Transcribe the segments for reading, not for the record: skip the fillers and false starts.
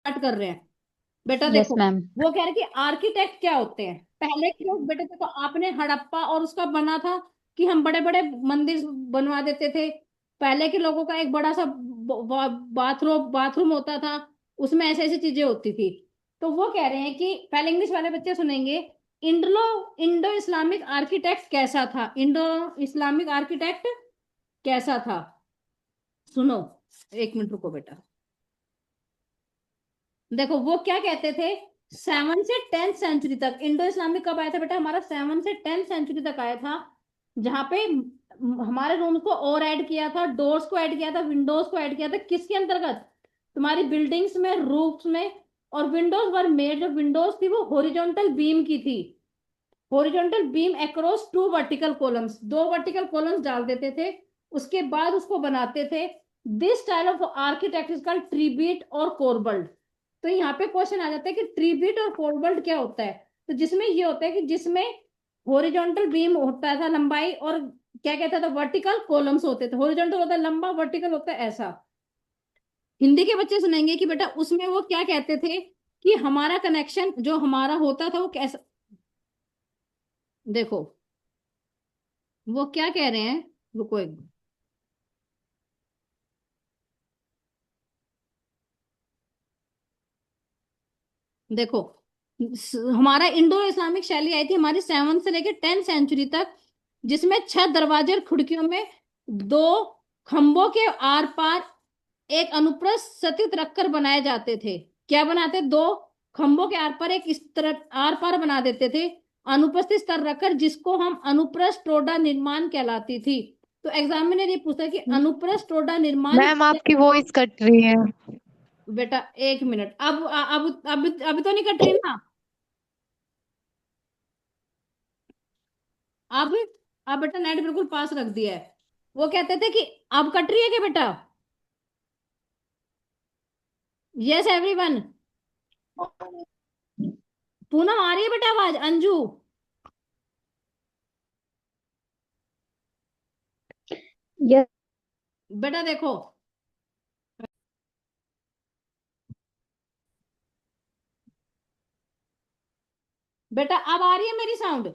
Start कर रहे हैं। बेटा यस देखो, मैम। वो कह रहे कि आर्किटेक्ट क्या होते हैं। पहले के लोग, बेटा देखो, आपने हड़प्पा और उसका बना था कि हम बड़े बड़े मंदिर बनवा देते थे। पहले के लोगों का एक बड़ा सा बाथरूम बाथरूम होता था, उसमें ऐसी ऐसी चीजें होती थी। तो वो कह रहे हैं कि पहले इंग्लिश वाले बच्चे सुनेंगे, इंडो इंडो इस्लामिक आर्किटेक्ट कैसा था, इंडो इस्लामिक आर्किटेक्ट कैसा था। सुनो, एक मिनट रुको बेटा। देखो वो क्या कहते थे, 7 से 10 सेंचुरी तक इंडो इस्लामिक कब आया था बेटा, हमारा 7 से 10 सेंचुरी तक आया था। जहां पे हमारे रूम्स को और ऐड किया था, डोर्स को ऐड किया था, विंडोज को ऐड किया था, किसके अंतर्गत, तुम्हारी बिल्डिंग्स में, रूफ्स में। और विंडोज वर मेड, जो विंडोज थी वो हॉरिजॉन्टल बीम की थी। Horizontal beam across 2 vertical columns, 2 vertical columns डाल देते थे, उसके बाद उसको बनाते थे। This style of architect is called trabeate और कोरबल्ड। तो यहाँ पे क्वेश्चन आ जाता है कि ट्रीबीट और कोरबल्ड क्या होता है। तो जिसमें ये होता है कि जिसमें हॉरिजॉन्टल बीम होता था लंबाई, और क्या कहता था, वर्टिकल कॉलम्स होते थे। हॉरिजॉन्टल होता है लंबा, वर्टिकल होता है ऐसा। हिंदी के बच्चे सुनेंगे कि बेटा उसमें वो क्या कहते थे कि हमारा कनेक्शन जो हमारा होता था वो कैसा। देखो वो क्या कह रहे हैं, रुको एक। देखो, हमारा इंडो इस्लामिक शैली आई थी हमारी 7 से लेकर 10 सेंचुरी तक, जिसमें 6 दरवाजे और खिड़कियों में 2 खंभों के आर पार एक अनुप्रस्थ सतित रखकर बनाए जाते थे। क्या बनाते, 2 खंभों के आर पार एक इस तरह आर पार बना देते थे, अनुपस्थित स्तर रखकर, जिसको हम अनुप्रस्थ टोडा निर्माण कहलाती थी। तो एग्जामिनर ये पूछता है कि अनुप्रस्थ टोडा निर्माण। मैम आपकी वॉइस कट रही है। बेटा एक मिनट, अब अभी तो नहीं कट रही ना। अब अब बेटा नेट बिल्कुल पास रख दिया है। वो कहते थे कि अब कट रही है क्या बेटा। Yes everyone. पूनम आ रही है बेटा आवाज, अंजू। यस बेटा देखो, बेटा अब आ रही है मेरी साउंड।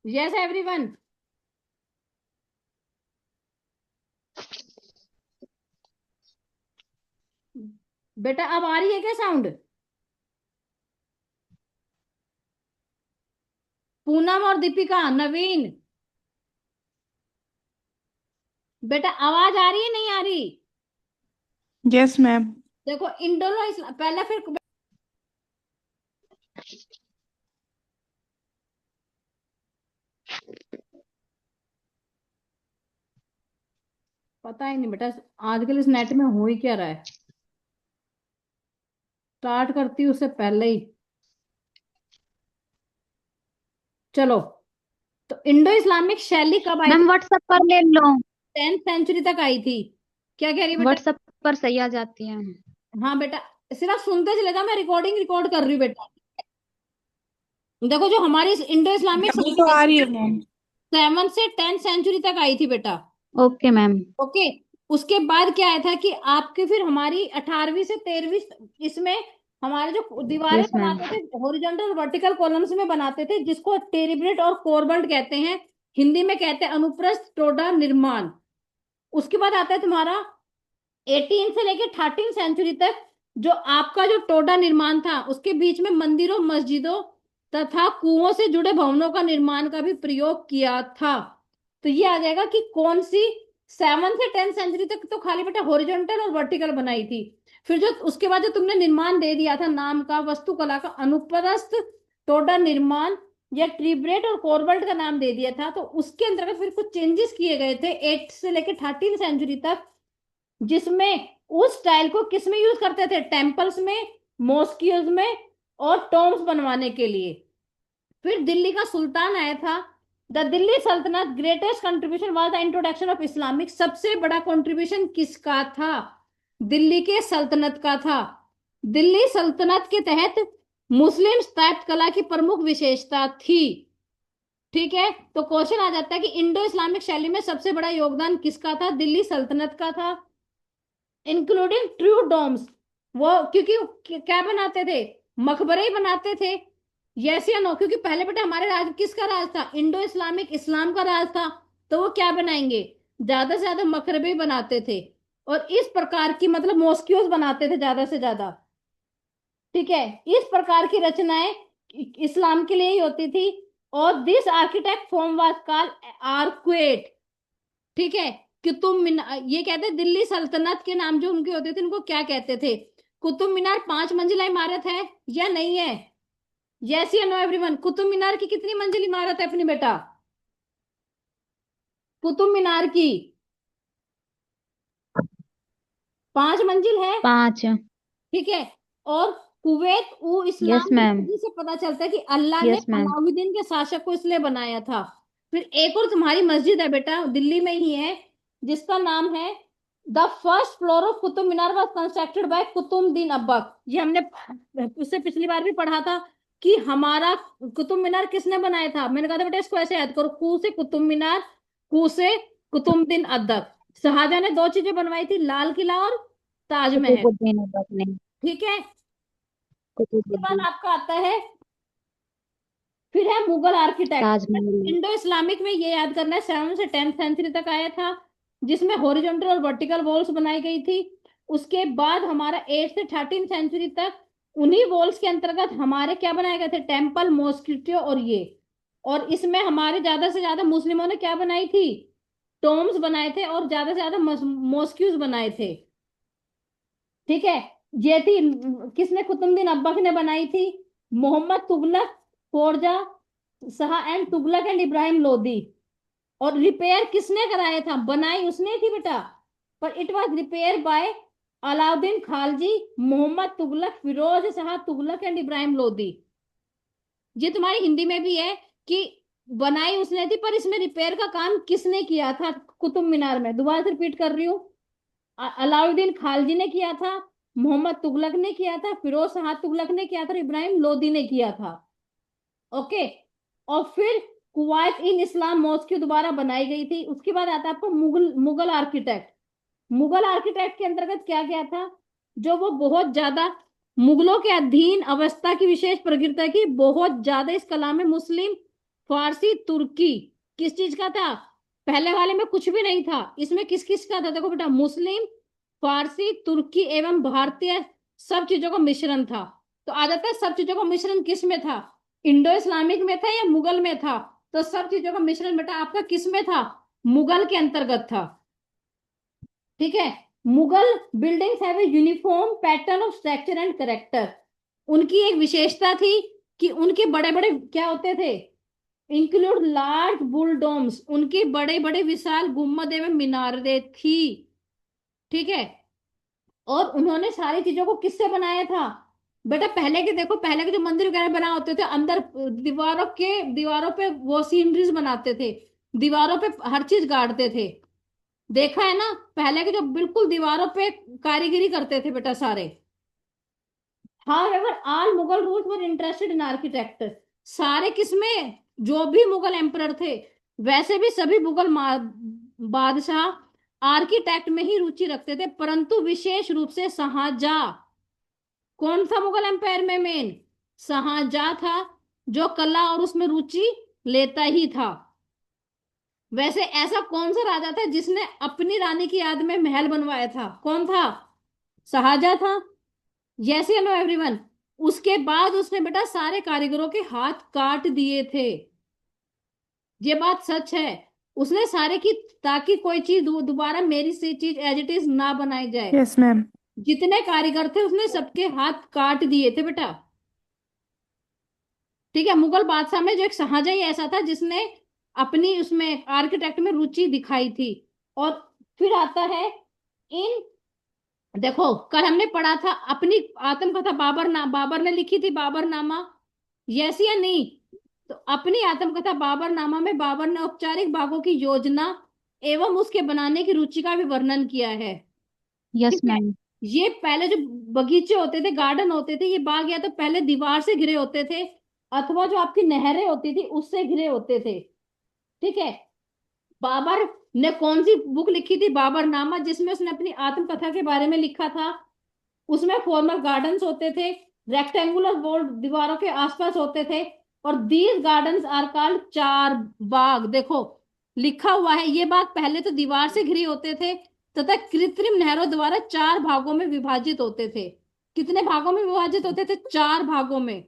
Yes everyone. बेटा अब आ रही है क्या साउंड। पूनम और दीपिका, नवीन, बेटा आवाज आ रही है नहीं आ रही। Yes ma'am. देखो इंडोलो पहले फिर पता ही नहीं बेटा, आजकल इस नेट में हो ही क्या रहा है। स्टार्ट करती हूँ उससे पहले ही। चलो, तो इंडो इस्लामिक शैली कब आई मैम, थी, व्हाट्सएप पर ले लो। 10 सेंचुरी तक आई थी। क्या कह रही है बेटा। व्हाट्सएप पर सही आ जाती है। हाँ बेटा, सिर्फ सुनते चले जाओ, मैं रिकॉर्डिंग रिकॉर्ड कर रही हूँ बेटा। देखो जो हमारी इंडो इस्लामिक अभी तो आ रही है मैम। 7 से 10 सेंचुरी तक आई थी बेटा। Okay ma'am. ओके। उसके बाद क्या आया था कि आपके फिर हमारी 18वीं से 13वीं इसमें हमारे जो दीवारें यस मैम। बनाते थे हॉरिजॉन्टल और वर्टिकल कॉलम्स में बनाते थे, जिसको टेरिब्रेट और कोरबल्ट कहते हैं। हिंदी में कहते हैं अनुप्रस्थ टोडा निर्माण। उसके बाद आता है तुम्हारा 18 से लेकर 13 सेंचुरी तक, जो आपका जो टोडा निर्माण था, उसके बीच में मंदिरों, मस्जिदों तथा कुओं से जुड़े भवनों का निर्माण का भी प्रयोग किया था। तो ये आ जाएगा कि कौन सी 7 से 10 सेंचुरी तक तो खाली बेटा हॉरिजॉन्टल और वर्टिकल बनाई थी। फिर जो उसके बाद जो तुमने निर्माण दे दिया था नाम का, वास्तुकला का, अनुप्रस्थ टोडा निर्माण या ट्रीब्रेट और कोरबल्ट का नाम दे दिया था, तो उसके अंतर्गत फिर कुछ चेंजेस किए गए थे 8 से लेकर 13 सेंचुरी तक, जिसमें उस स्टाइल को किस में यूज करते थे, टेम्पल्स में, मॉस्कियोज में और टॉम्स बनवाने के लिए। फिर दिल्ली का सुल्तान आया था। द दिल्ली सल्तनत greatest contribution was the introduction of Islamic. सबसे बड़ा कंट्रीब्यूशन किसका था, दिल्ली के सल्तनत का था। दिल्ली सल्तनत के तहत मुस्लिम स्थापत्य कला की प्रमुख विशेषता थी। ठीक है, तो क्वेश्चन आ जाता है कि इंडो इस्लामिक शैली में सबसे बड़ा योगदान किसका था, दिल्ली सल्तनत का था। Including true domes. वो क्योंकि क्या बनाते थे, मकबरे ही बनाते थे। यस या नो? क्योंकि पहले बेटा हमारे राज किसका राज था, इंडो इस्लामिक इस्लाम का राज था। तो वो क्या बनाएंगे, ज्यादा से ज्यादा मकबरे ही बनाते थे। और इस प्रकार की मतलब मॉस्क्यूज बनाते थे ज्यादा से ज्यादा। ठीक है, इस प्रकार की रचनाएं इस्लाम के लिए ही होती थी। और this architect form was called arcuate. ठीक है, कुतुब मीनार ये कहते हैं, दिल्ली सल्तनत के नाम जो उनके होते थे उनको क्या कहते थे। कुतुब मीनार 5 मंजिला इमारत है या नहीं है? यस या नो एवरीवन? कुतुब मीनार की कितनी मंजिल इमारत है अपनी बेटा, कुतुब मीनार की? 5 मंजिल है। 5। ठीक है। और कुवैत उ यस इस्लाम की मैम। सदी से पता चलता है कि अल्लाह ने यस मैम। अलाउद्दीन के शासक को इसलिए बनाया था। फिर एक और तुम्हारी मस्जिद है बेटा, दिल्ली में ही है, जिसका नाम है the first floor of Qutub Minar was constructed by Qutubuddin Aibak. ये हमने उससे पिछली बार भी पढ़ा था कि हमारा कुतुब मीनार किसने बनाया था। मैंने कहा था बेटा इसको ऐसे याद करो, कू से कुतुब मीनार, कू से कुतुबुद्दीन ऐबक। शाहजहां ने 2 चीजें बनवाई थी, लाल किला और ताजमहल। कुतुबुद्दीन ऐबक ने। ठीक है। उसके बाद कुतुबुद्दीन। आपका आता है, फिर है Mughal architect. Taj Mahal. Indo Islamic में ये याद करना है 7 से 10th सेंचुरी तक आया था, जिसमें हॉरिजॉन्टल और वर्टिकल वॉल्स बनाई गई थी। उसके बाद हमारा 8 से 13th सेंचुरी तक उन्हीं वॉल्स के अंतर्गत हमारे क्या बनाए गए थे, टेम्पल, मॉस्किटो और ये। और इसमें हमारे ज्यादा से ज्यादा मुस्लिमों ने क्या बनाई थी, टोम्स बनाए थे और ज्यादा से ज्यादा मॉस्क्यूज बनाए थे। ठीक है। ये थी, किसने, कुतुबुद्दीन ऐबक ने बनाई थी। Mohammad Tughlaq, Firoz Shah and Tughlaq and Ibrahim Lodi. और रिपेयर किसने कराया था, बनाई उसने थी बेटा, पर it was repair by Alauddin Khalji, Mohammad Tughlaq, Firoz Shah Tughlaq and Ibrahim Lodi. ये तुम्हारी हिंदी में भी है कि बनाई उसने थी, पर इसमें रिपेयर का काम किसने किया था कुतुब मीनार में। दोबारा से रिपीट कर रही हूँ, अलाउद्दीन खालजी ने किया था, मोहम्मद तुगलक ने किया था, फिरोज शाह तुगलक ने किया था, इब्राहिम लोदी ने किया था। ओके। और फिर कुवैत इन इस्लाम मॉस्क दोबारा बनाई गई थी। उसके बाद आता है आपको मुगल मुगल आर्किटेक्ट। मुगल आर्किटेक्ट के अंतर्गत क्या क्या था, जो वो बहुत ज्यादा मुगलों के अधीन अवस्था की विशेष प्रकृति की, बहुत ज्यादा इस कला में मुस्लिम, फारसी, तुर्की, किस चीज का था, पहले वाले में कुछ भी नहीं था, इसमें किस किस का था, देखो बेटा, मुस्लिम, फारसी, तुर्की एवं भारतीय सब चीजों का मिश्रण था। तो आ जाता है सब चीजों का मिश्रण किस में था, इंडो इस्लामिक में था या मुगल में था? तो सब चीजों का मिश्रण बेटा आपका किस में था, मुगल के अंतर्गत था। ठीक है। Mughal buildings have a uniform pattern of structure and character. उनकी एक विशेषता थी कि उनके बड़े बड़े क्या होते थे, इंक्लूड लार्ज बुलडोम्स, उनके बड़े बड़े विशाल गुम्बद एवं मीनारें थी। ठीक है। और उन्होंने सारी चीजों को किससे बनाया था बेटा, पहले के देखो, पहले के जो मंदिर वगैरह बना होते थे, अंदर दीवारों पे वो सीनरीज बनाते थे, दीवारों पे हर चीज गाड़ते थे। देखा है ना, पहले के जो बिल्कुल दीवारों पे कारीगरी करते थे बेटा सारे। However, all Mughal rules were interested in architecture. सारे किसमें, जो भी मुगल एम्परर थे, वैसे भी सभी मुगल बादशाह आर्किटेक्ट में ही रुचि रखते थे, परंतु विशेष रूप से शाहजहां। कौन था मुगल एम्पायर में मेन, शाहजहां था, जो कला और उसमें रुचि लेता ही था। वैसे ऐसा कौन सा राजा था जिसने अपनी रानी की याद में महल बनवाया था, कौन था, शाहजहां था। यस या नो एवरीवन? उसके बाद उसने बेटा सारे कारीगरों के हाथ काट दिए थे, ये बात सच है। उसने सारे की, ताकि कोई चीज दोबारा मेरी से चीज एज इट इज ना बनाई जाए। Yes, ma'am. जितने कारीगर थे उसने सबके हाथ काट दिए थे बेटा। ठीक है। मुगल बादशाह में जो एक शाहजहां ही ऐसा था जिसने अपनी उसमें आर्किटेक्ट में रुचि दिखाई थी। और फिर आता है इन, देखो कल हमने पढ़ा था अपनी आत्मकथा बाबर ने लिखी थी, बाबरनामा। यस या नहीं? तो अपनी आत्मकथा बाबरनामा में बाबर ने औपचारिक बागों की योजना एवं उसके बनाने की रुचि का भी वर्णन किया है। यस ठीक है। मैम। ये पहले जो बगीचे होते थे, गार्डन होते थे, ये बाग या तो पहले दीवार से घिरे होते थे, अथवा जो आपकी नहरें होती थी उससे घिरे होते थे। ठीक है। बाबर ने कौन सी बुक लिखी थी? बाबरनामा, जिसमें उसने अपनी आत्मकथा के बारे में लिखा था। उसमें फॉर्मल गार्डन्स होते थे, रेक्टेंगुलर वॉल दीवारों के आसपास होते थे, और दीज गार्डन्स आर कॉल्ड चार बाग। देखो लिखा हुआ है, ये बाग पहले तो दीवार से घिरे होते थे तथा कृत्रिम नहरों द्वारा चार भागों में विभाजित होते थे। कितने भागों में विभाजित होते थे? चार भागों में।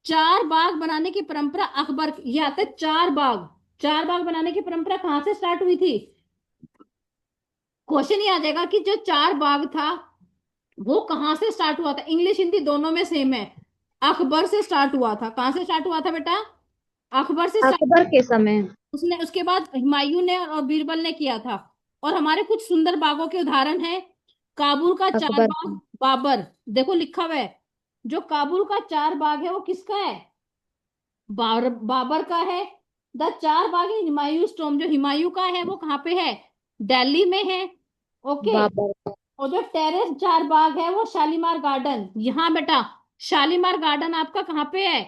चार बाग बनाने की परंपरा अकबर, ये आता है चार बाग। चार बाग बनाने की परंपरा कहां से स्टार्ट हुई थी? क्वेश्चन ये आ जाएगा कि जो चार बाग था वो कहां से स्टार्ट हुआ था। इंग्लिश हिंदी दोनों में सेम है। अकबर से स्टार्ट हुआ था। कहां से स्टार्ट हुआ था बेटा? अकबर से स्टार्ट। अकबर के समय। उसने उसके बाद हुमायूं ने और बीरबल ने किया था। और हमारे कुछ सुंदर बागों के उदाहरण हैं। काबुल का चार अकबर बाग, का। बाबर। देखो लिखा हुआ है, जो काबुल का चार बाग है वो किसका है? बाबर का है। द चार बाग इन हुमायूं टॉम, जो हुमायूं का है वो कहाँ पे है? दिल्ली में है। ओके। बाबर का। और जो टेरेस चार बाग है वो शालीमार गार्डन, यहाँ बेटा शालीमार गार्डन आपका कहाँ पे है?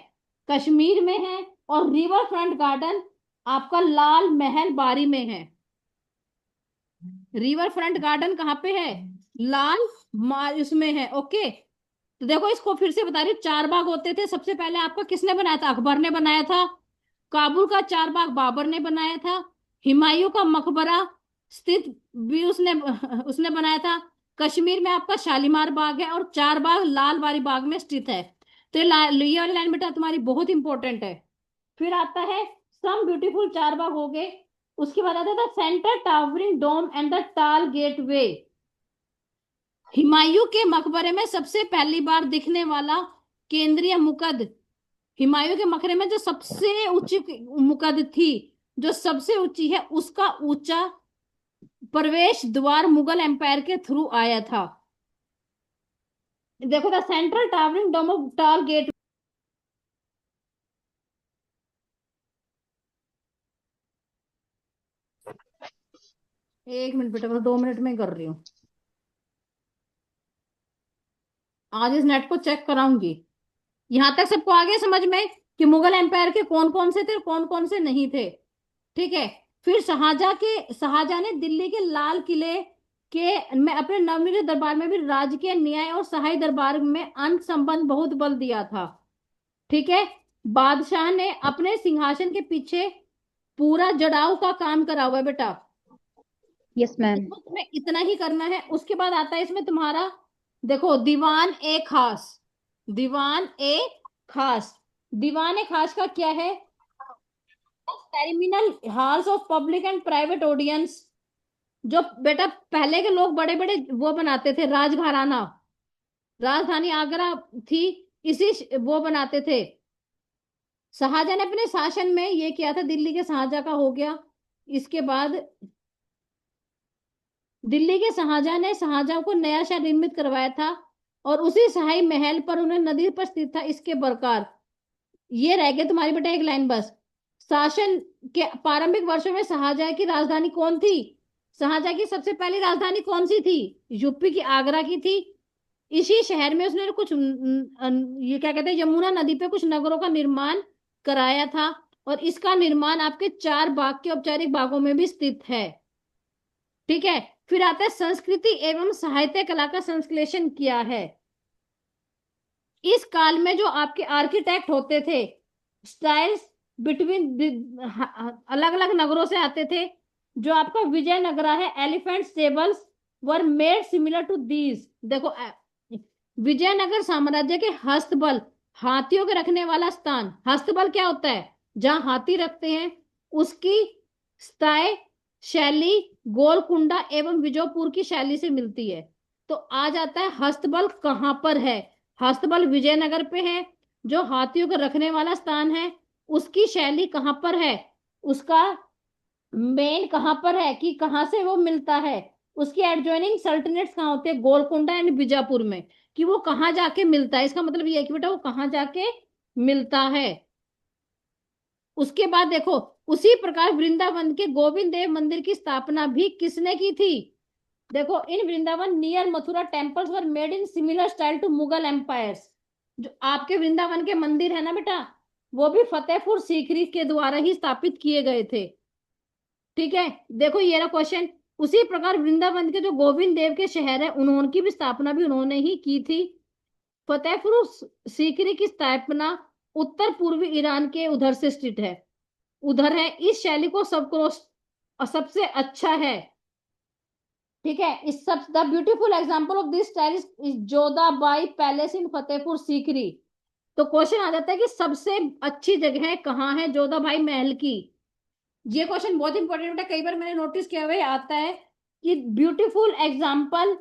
कश्मीर में है। और रिवर फ्रंट गार्डन आपका लाल महल बारी में है। रिवर फ्रंट गार्डन कहाँ पे है? लाल उसमें है। ओके। तो देखो इसको फिर से बता रही हूँ, चार बाग होते थे। सबसे पहले आपका किसने बनाया था? अकबर ने बनाया था। काबुल का चार बाग बाबर ने बनाया था। हुमायूं का मकबरा स्थित भी उसने उसने बनाया था। कश्मीर में आपका शालीमार बाग है, और चार बाग लाल बारी बाग में स्थित है। तो ये वाली लाइन बेटा तुम्हारी बहुत इंपॉर्टेंट है। फिर आता है सम ब्यूटीफुल चार बाग हो गए। उसके बाद आता था centre towering dome and the tall gateway. Humayun के मकबरे में सबसे पहली बार दिखने वाला केंद्रीय मुकद, हुमायूं के मकबरे में जो सबसे ऊंची मुकद थी, जो सबसे ऊंची है, उसका ऊंचा प्रवेश द्वार मुगल एम्पायर के थ्रू आया था। देखो the central towering dome of tall gate. एक मिनट बेटा, मैं 2 मिनट में ही कर रही हूँ। आज इस नेट को चेक कराऊंगी। यहां तक सबको आ गया समझ में कि मुगल एम्पायर के कौन कौन से थे और कौन कौन से नहीं थे? ठीक है। फिर शाहजहां ने दिल्ली के लाल किले के में अपने नवनिर्मित दरबार में भी राजकीय न्याय और शाही दरबार में अंत संबंध बहुत बल दिया था। ठीक है। बादशाह ने अपने सिंहासन के पीछे पूरा जड़ाऊ का काम करा हुआ है बेटा। Yes ma'am. इसको तुम्हें इतना ही करना है। उसके बाद आता है इसमें तुम्हारा, देखो दीवान ए खास। दीवान ए खास, दीवान ए खास का क्या है? Terminal halls of public and private audience. जो बेटा पहले के लोग बड़े बड़े वो बनाते थे, राजघराना, राजधानी आगरा थी, इसी वो बनाते थे। शाहजहां ने अपने शासन में ये किया था, दिल्ली के शाहजहां का हो गया। इसके बाद दिल्ली के शाहजहां ने शाहजहां को नया शहर निर्मित करवाया था, और उसी शाही महल पर उन्हें नदी पर स्थित था इसके बरकार। ये रह गया तुम्हारी बेटा एक लाइन बस। शासन के प्रारंभिक वर्षों में शाहजहां की राजधानी कौन थी? शाहजहां की सबसे पहली राजधानी कौन सी थी? यूपी की आगरा की थी। इसी शहर में उसने कुछ ये क्या कहते हैं, यमुना नदी पे कुछ नगरों का निर्माण कराया था। और इसका निर्माण आपके चार बाग के औपचारिक बागों में भी स्थित है। ठीक है। फिर आता है संस्कृति एवं साहित्य कला का संश्लेषण किया है। इस काल में जो आपके आर्किटेक्ट होते थे, स्टाइल्स बिटवीन अलग अलग नगरों से आते थे। जो आपका विजयनगरा है, elephant stables were made similar to these. देखो विजयनगर साम्राज्य के हस्तबल, हाथियों के रखने वाला स्थान। हस्तबल क्या होता है? जहां हाथी रखते हैं, उसकी स्थाई शैली गोलकुंडा एवं विजयपुर की शैली से मिलती है। तो आ जाता है हस्तबल कहां पर है? हस्तबल विजयनगर पे है। जो हाथियों को रखने वाला स्थान है, उसकी शैली कहां पर है? उसका मेन कहां पर है कि कहां से वो मिलता है? उसकी एडजॉइनिंग सल्तनट्स कहाँ होते हैं? गोलकुंडा एंड बीजापुर में। कि वो कहाँ जाके मिलता है, इसका मतलब ये है कि बेटा वो कहाँ जाके मिलता है। उसके बाद देखो, उसी प्रकार वृंदावन के गोविंद देव मंदिर की स्थापना भी किसने की थी? देखो in Vrindavan near Mathura temples were made in similar style to Mughal empires. जो आपके वृंदावन के मंदिर है ना बेटा, वो भी फतेहपुर सीकरी के द्वारा ही स्थापित किए गए थे। ठीक है, देखो ये रहा क्वेश्चन। उसी प्रकार वृंदावन के जो गोविंद देव के शहर है, उन्होंने भी स्थापना भी उन्होंने ही की थी। फतेहपुर सीकरी की स्थापना उत्तर पूर्वी ईरान के उधर से स्थित है, उधर है। इस शैली को सबसे अच्छा है। ठीक है, इस सब the beautiful example of this style is Jodha Bai palace इन फतेहपुर सीकरी। तो क्वेश्चन आ जाता है कि सबसे अच्छी जगह कहाँ है जोधाबाई महल की। ये क्वेश्चन बहुत इंपॉर्टेंट है, कई बार मैंने नोटिस किया हुआ आता है कि beautiful example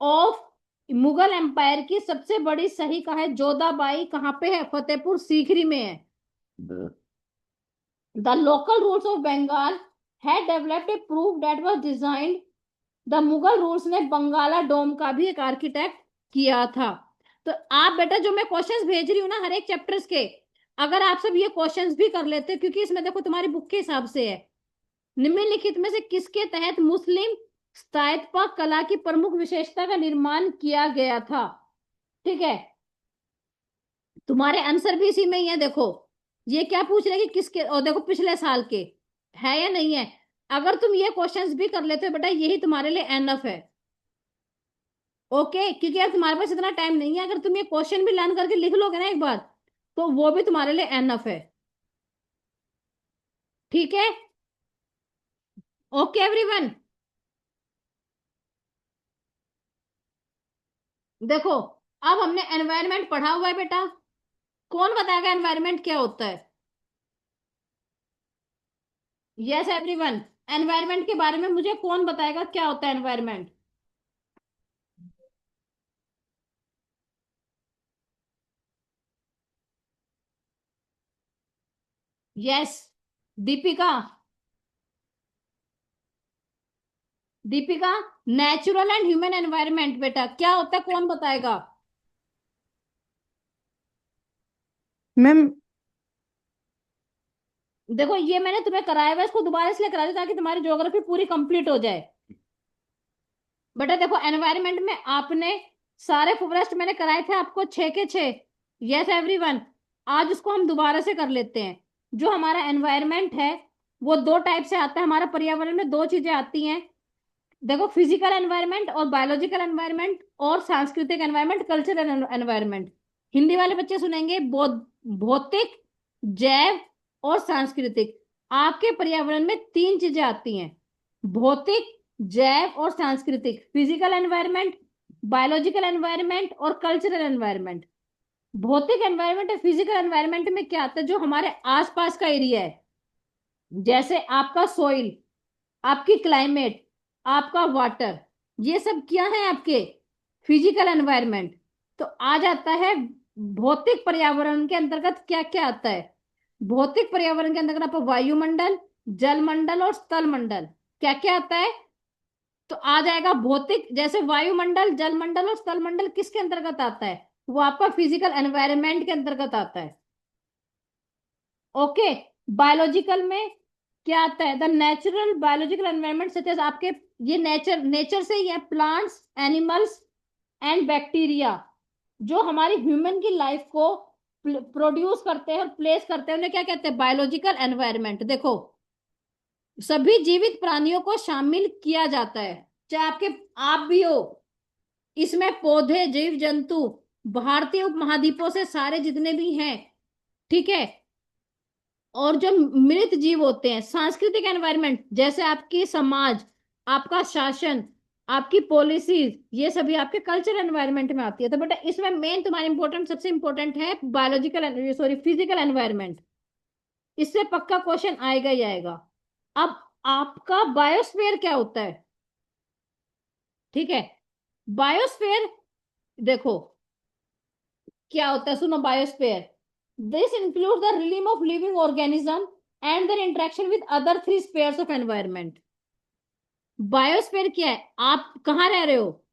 of Mughal empire की सबसे बड़ी सही कहा है जोधाबाई, कहाँ पे है, फतेहपुर सीकरी में है। The local rules of Bengal had developed a proof that was designed the Mughal rules ने बंगाला डोम का भी एक आर्किटेक्ट किया था। तो आप बेटा जो मैं क्वेश्चंस भेज रही हूँ ना हर एक चैप्टर्स के, अगर आप सब ये क्वेश्चंस भी कर लेते, क्योंकि इसमें देखो तुम्हारी बुक के हिसाब से है, निम्नलिखित में से किसके तहत मुस्लिम स्थापत्य कला की प्रमुख विशेषता का निर्माण किया गया था। ठीक है, तुम्हारे आंसर भी इसी में ही है। देखो ये क्या पूछ रहे कि किसके, और देखो पिछले साल के है या नहीं है। अगर तुम ये क्वेश्चंस भी कर लेते हो बेटा, यही तुम्हारे लिए एनफ है। ओके, क्योंकि यार तुम्हारे पास इतना टाइम नहीं है, अगर तुम ये क्वेश्चन भी लर्न करके लिख लोगे ना एक बार, तो वो भी तुम्हारे लिए एनफ है। ठीक है, ओके एवरीवन। देखो अब हमने एनवायरनमेंट पढ़ा हुआ है बेटा, कौन बताएगा एनवायरनमेंट क्या होता है? यस एवरीवन, एनवायरनमेंट के बारे में मुझे कौन बताएगा क्या होता है environment? Yes, Deepika. Deepika, natural and human environment बेटा क्या होता है, कौन बताएगा? मैम देखो ये मैंने तुम्हें कराया हुआ है, इसको दोबारा इसलिए करा दिया ताकि तुम्हारी ज्योग्राफी पूरी कंप्लीट हो जाए। बेटा देखो एनवायरनमेंट में आपने सारे फॉरेस्ट मैंने कराए थे आपको 6 के 6। यस एवरीवन, आज उसको हम दोबारा से कर लेते हैं। जो हमारा एनवायरनमेंट है वो दो टाइप से आता है, हमारा पर्यावरण में दो चीजें आती हैं। देखो फिजिकल एनवायरनमेंट और बायोलॉजिकल एनवायरनमेंट, और सांस्कृतिक एनवायरनमेंट, कल्चरल एनवायरनमेंट। हिंदी वाले बच्चे सुनेंगे भौतिक, जैव और सांस्कृतिक। आपके पर्यावरण में तीन चीजें आती हैं, भौतिक, जैव और सांस्कृतिक। फिजिकल एनवायरनमेंट, बायोलॉजिकल एनवायरनमेंट और कल्चरल एनवायरनमेंट। भौतिक एनवायरनमेंट और फिजिकल एनवायरनमेंट में क्या आता है, जो हमारे आसपास का एरिया है, जैसे आपका सॉइल, आपकी क्लाइमेट, आपका वाटर, ये सब क्या है आपके फिजिकल एनवायरनमेंट। तो आ जाता है भौतिक पर्यावरण के अंतर्गत क्या क्या आता है। भौतिक पर्यावरण के अंतर्गत आपका वायुमंडल, जलमंडल और स्थल मंडल, क्या क्या आता है? तो आ जाएगा भौतिक, जैसे वायुमंडल, जलमंडल और स्थल मंडल किसके अंतर्गत आता है, वो आपका फिजिकल एनवायरनमेंट के अंतर्गत आता है। ओके, बायोलॉजिकल में क्या आता है, the natural biological environment such as आपके, ये नेचर नेचर से ही है, प्लांट्स, एनिमल्स एंड बैक्टीरिया, जो हमारी ह्यूमन की लाइफ को प्रोड्यूस करते हैं और प्लेस करते हैं, उन्हें क्या कहते हैं, बायोलॉजिकल एनवायरनमेंट। देखो सभी जीवित प्राणियों को शामिल किया जाता है, चाहे आपके आप भी हो इसमें, पौधे, जीव जंतु, भारतीय उपमहाद्वीपों से सारे जितने भी हैं। ठीक है, और जो मृत जीव होते हैं। सांस्कृतिक एनवायरनमेंट, जैसे आपकी समाज, आपका शासन, आपकी पॉलिसीज, ये सभी आपके कल्चर एनवायरनमेंट में आती है। तो बेटा इसमें मेन तुम्हारा इंपॉर्टेंट, सबसे इंपॉर्टेंट है बायोलॉजिकल, सॉरी फिजिकल एनवायरनमेंट। इससे पक्का क्वेश्चन आएगा ही आएगा। अब आपका बायोस्फीयर क्या होता है? ठीक है, बायोस्फीयर देखो क्या होता है, सुनो biosphere, this include the realm of living organism and their interaction with other three spheres of environment. Biosphere क्या है, आप कहाँ रह रहे हो,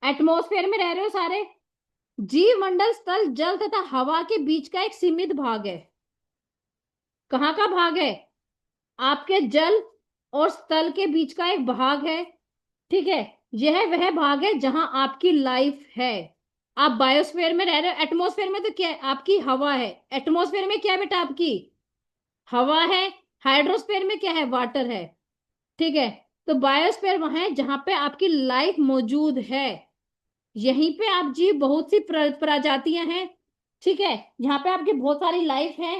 एटमॉस्फेयर में रह रहे हो सारे। जीव मंडल स्थल, जल तथा हवा के बीच का एक सीमित भाग है। कहाँ का भाग है, आपके जल और स्थल के बीच का एक भाग है। ठीक है, यह वह भाग है जहां आपकी लाइफ है। आप बायोस्फीयर में रह रहे हो। एटमॉस्फेयर में तो क्या है, आपकी हवा है। एटमॉस्फेयर में क्या है बेटा, आपकी हवा है, हाइड्रोस्फीयर में क्या है, वाटर है। ठीक है, तो बायोस्फीयर वहां है जहां पे आपकी लाइफ मौजूद है। यहीं पे आप जी बहुत सी प्रजातियां हैं। ठीक है, यहाँ पे आपकी बहुत सारी लाइफ है।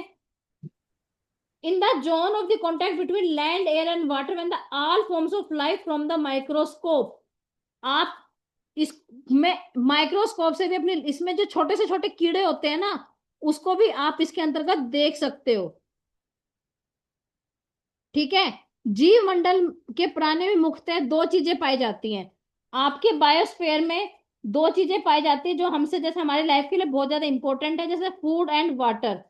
In the zone of the contact between land air and water when the all forms of life from the microscope, आप इसमें माइक्रोस्कोप से भी अपने इसमें जो छोटे से छोटे कीड़े होते हैं ना, उसको भी आप इसके अंतर्गत देख सकते हो। ठीक है, जीव मंडल के प्राणी में मुख्यतः दो चीजें पाई जाती हैं। आपके बायोस्फीयर में दो चीजें पाई जाती है जो हमसे, जैसे हमारी लाइफ के लिए बहुत ज्यादा इंपॉर्टेंट है, जैसे फूड एंड वाटर।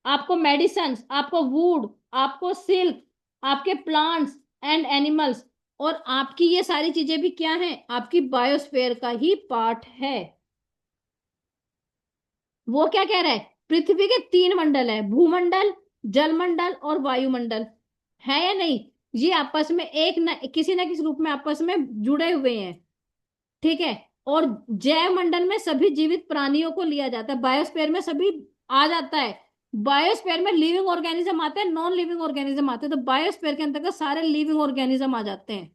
आपको मेडिसिन, आपको वुड, आपको सिल्क, आपके प्लांट्स एंड एनिमल्स, और आपकी ये सारी चीजें भी क्या हैं, आपकी बायोस्फीयर का ही पार्ट है। वो क्या कह रहा है, पृथ्वी के तीन मंडल है, भूमंडल, जलमंडल और वायुमंडल, है या नहीं। ये आपस में एक न किसी ना किसी रूप में आपस में जुड़े हुए हैं। ठीक है, और जैव मंडल में सभी जीवित प्राणियों को लिया जाता है, बायोस्फीयर में सभी आ जाता है। बायोस्फीयर में लिविंग ऑर्गेनिज्म आते हैं, नॉन लिविंग ऑर्गेनिज्म आते हैं, तो बायोस्फीयर के अंतर्गत सारे लिविंग ऑर्गेनिज्म आ जाते हैं।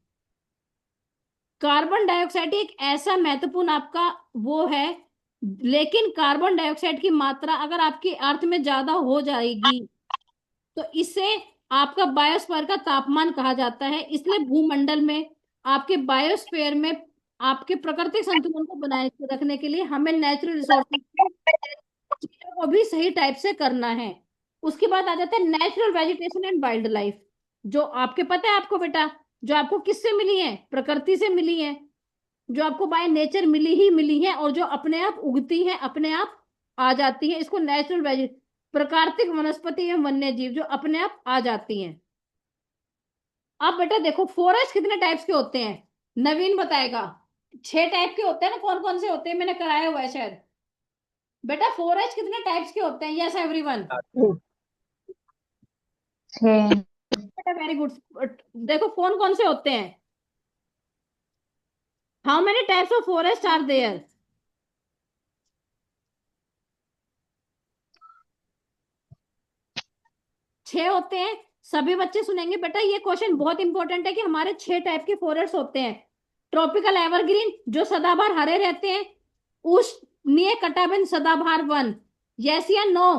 कार्बन डाइऑक्साइड एक ऐसा महत्वपूर्ण आपका वो है, लेकिन कार्बन डाइऑक्साइड की मात्रा अगर आपकी अर्थ में ज्यादा हो जाएगी तो इससे आपका बायोस्फीयर का तापमान कहा जाता है। इसलिए भूमंडल में, आपके बायोस्फीयर में, आपके प्राकृतिक संतुलन को बनाए रखने के लिए हमें नेचुरल रिसोर्सेज चीजों को भी सही टाइप से करना है। उसके बाद आ जाता है natural vegetation and wild life, जो आपके पता है आपको बेटा, जो आपको किससे मिली है, प्रकृति से मिली है, जो आपको बाय नेचर मिली ही मिली है, और जो अपने आप उगती है, अपने आप आ जाती है। इसको नेचुरल वेजि प्राकृतिक वनस्पति एवं वन्य जीव जो अपने आप आ जाती हैं। अब बेटा देखो फॉरेस्ट कितने टाइप्स के होते हैं, नवीन बताएगा। 6 टाइप के होते हैं ना, कौन कौन से होते हैं, मैंने कराया हुआ है शायद। बेटा फॉरेस्ट कितने टाइप्स के होते हैं, यस एवरीवन। छः। बेटा वेरी गुड। देखो कौन कौन से होते हैं, how many types of forest are there. 6 होते हैं। सभी बच्चे सुनेंगे बेटा, ये क्वेश्चन बहुत इंपॉर्टेंट है कि हमारे 6 टाइप के फॉरेस्ट होते हैं। ट्रॉपिकल एवरग्रीन जो सदाबहार हरे रहते हैं, उष्णीय कटाबन सदाबहार वन, यस या नो।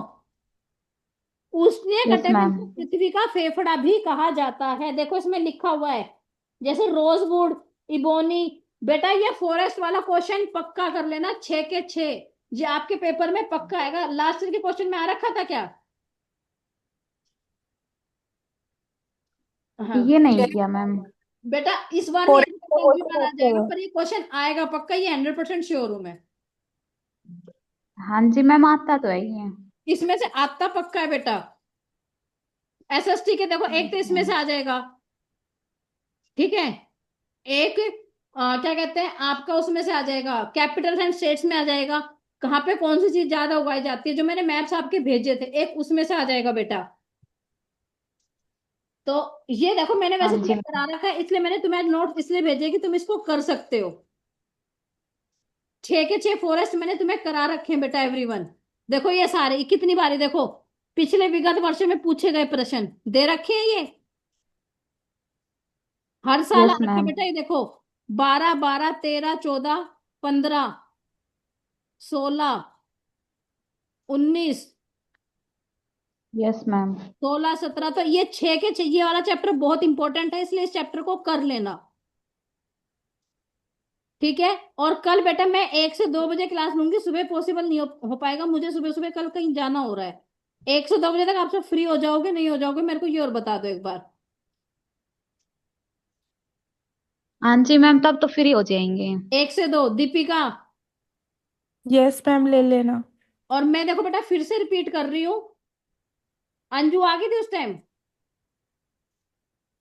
उष्णीय यस कटाबन मैम। को पृथ्वी का फेफड़ा भी कहा जाता है, देखो इसमें लिखा हुआ है, जैसे रोजवुड, इबोनी। बेटा ये फॉरेस्ट वाला क्वेश्चन पक्का कर लेना, 6 के 6, ये आपके पेपर में पक्का आएगा। लास्ट ईयर के क्वेश्चन में आ रखा था क्या। हाँ ये नहीं किया मैम। बेटा, इस बार नहीं आएगा तो अगली बार आ जाएगा, पर ये क्वेश्चन आएगा पक्का, ये 100% श्योर हूं मैं। हाँ जी मैम, आता तो है ही है। इसमें से आता पक्का है बेटा। एसएसटी के देखो एक तो इसमें से आ जाएगा। ठीक है, एक क्या कहते हैं आपका, उसमें से आ जाएगा कैपिटल एंड स्टेट्स में आ जाएगा, कहाँ पे कौन सी चीज ज्यादा उगाई जाती है, जो मैंने मैप्स आपके भेजे थे, एक उसमें से आ जाएगा बेटा। तो ये देखो मैंने हाँ वैसे जी चेक करा रखा है, इसलिए मैंने तुम्हें नोट इसलिए भेजे कि तुम इसको कर सकते हो। 6 के 6 फॉरेस्ट मैंने तुम्हें करा रखे हैं बेटा एवरीवन। देखो ये सारे कितनी बारी देखो, पिछले विगत वर्ष में पूछे गए प्रश्न दे रखे हैं ये, हर साल आ यस रखा है मैम। बेटा। ये देखो 12 12 13 14 15 16 19 यस मैम। 16 17, तो ये 6 के 6 ये वाला चैप्टर बहुत इंपॉर्टेंट है, इसलिए इस चैप्टर को कर लेना। ठीक है, और कल बेटा मैं 1 से 2 बजे क्लास लूंगी, सुबह पॉसिबल नहीं हो पाएगा मुझे, सुबह सुबह कल कहीं जाना हो रहा है। 1 से 2 बजे तक आप सब फ्री हो जाओगे, नहीं हो जाओगे मेरे को ये और बता दो एक बार। हाँ जी मैम, तब तो फ्री हो जाएंगे। 1 से 2 दीपिका। यस मैम ले लेना। और मैं देखो बेटा फिर से रिपीट कर रही हूँ, अंजू आ गई थी उस टाइम।